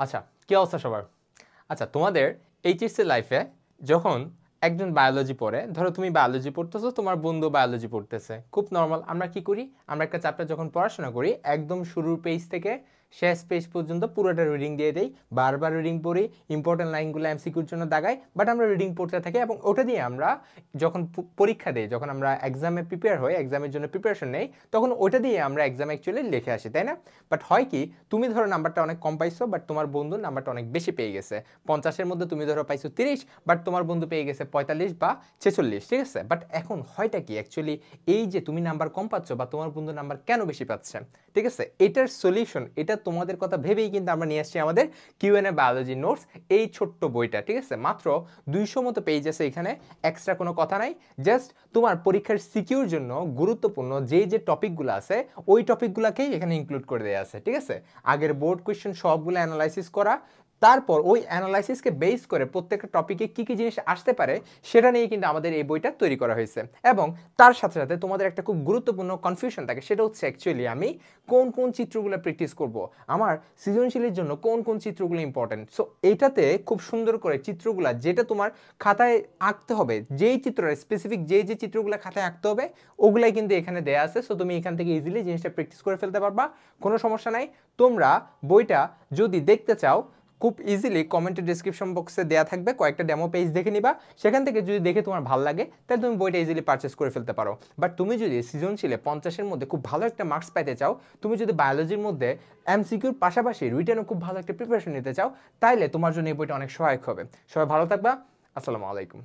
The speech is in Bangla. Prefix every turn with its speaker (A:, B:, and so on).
A: আচ্ছা, কি অবস্থা সবার? আচ্ছা, তোমাদের এইচএসসি লাইফে যখন একজন বায়োলজি পড়ে, ধরো তুমি বায়োলজি পড়তেছো, তোমার বন্ধু বায়োলজি পড়তেছে, খুব নর্মাল। আমরা কি করি? আমরা একটা চ্যাপ্টার যখন পড়াশোনা করি, একদম শুরুর পেজ থেকে শেষ পেজ পর্যন্ত পুরোটা রিডিং দিয়ে দেই, বারবার রিডিং পড়ি, ইম্পর্টেন্ট লাইনগুলো এমসিকিউর জন্য দাগাই, বাট আমরা রিডিং পড়তে থাকি এবং ওটা দিয়ে আমরা যখন পরীক্ষা দিই, যখন আমরা এক্সামে প্রিপেয়ার হই, এক্সামের জন্য প্রিপারেশন নেই, তখন ওটা দিয়ে আমরা এক্সাম অ্যাকচুয়ালি লিখে আসি, তাই না? বাট হয় কি, তুমি ধরো নাম্বারটা অনেক কম পাইছো, বাট তোমার বন্ধু নাম্বারটা অনেক বেশি পেয়ে গেছে। 50-এর মধ্যে তুমি ধরো পাইছো 30, বাট তোমার বন্ধু পেয়ে গেছে 45 বা 46, ঠিক আছে? বাট এখন হয়টা কি অ্যাকচুয়ালি, এই যে তুমি নাম্বার কম পাচ্ছ বা তোমার বন্ধু নাম্বার কেন বেশি পাচ্ছে, ঠিক আছে, এটার সলিউশন, এটা তোমাদের কথা ভেবেই কিন্তু আমরা নিয়ে আসছি আমাদের কিউএনএ বায়োলজি নোটস, এই ছোট্ট বইটা, ঠিক আছে? মাত্র 200 মতো পেজ আছে এখানে, এক্সট্রা কোনো কথা নাই। জাস্ট তোমার পরীক্ষার সিকিউর জন্য গুরুত্বপূর্ণ যে টপিকগুলো আছে, ওই টপিকগুলোকেই এখানে ইনক্লুড করে দেওয়া আছে, ঠিক আছে? আগের বোর্ড কোয়েশ্চেন সবগুলো অ্যানালাইসিস করা, তারপর ওই অ্যানালাইসিসকে বেস করে প্রত্যেকটা টপিকে কী কী জিনিস আসতে পারে সেটা নিয়ে কিন্তু আমাদের এই বইটা তৈরি করা হয়েছে। এবং তার সাথে সাথে তোমাদের একটা খুব গুরুত্বপূর্ণ কনফিউশন থাকে, সেটা হচ্ছে অ্যাকচুয়ালি আমি কোন কোন চিত্রগুলো প্র্যাকটিস করব, আমার সৃজনশীলের জন্য কোন কোন চিত্রগুলো ইম্পর্টেন্ট। সো এইটাতে খুব সুন্দর করে চিত্রগুলো, যেটা তোমার খাতায় আঁকতে হবে, যেই চিত্রটা স্পেসিফিক, যে চিত্রগুলো খাতায় আঁকতে হবে, ওগুলাই কিন্তু এখানে দেয়া আছে। সো তুমি এখান থেকে ইজিলি জিনিসটা প্র্যাকটিস করে ফেলতে পারবা, কোনো সমস্যা নাই। তোমরা বইটা যদি দেখতে চাও, খুব ইজিলি কমেন্টের ডিসক্রিপশন বক্সে দেওয়া থাকবে, কয়েকটা ডেমো পেজ দেখে নিবা, সেখান থেকে যদি দেখে তোমার ভালো লাগে তাহলে তুমি বইটা ইজিলি পারচেস করে ফেলতে পারো। বাট তুমি যদি সৃজনশীলে 50-এর মধ্যে খুব ভালো একটা মার্কস পাইতে চাও, তুমি যদি বায়োলজির মধ্যে এমসিকিউর পাশাপাশি রিটেনও খুব ভালো একটা প্রিপারেশন নিতে চাও, তাইলে তোমার জন্য এই বইটা অনেক সহায়ক হবে। সবাই ভালো থাকবা। আসসালামু আলাইকুম।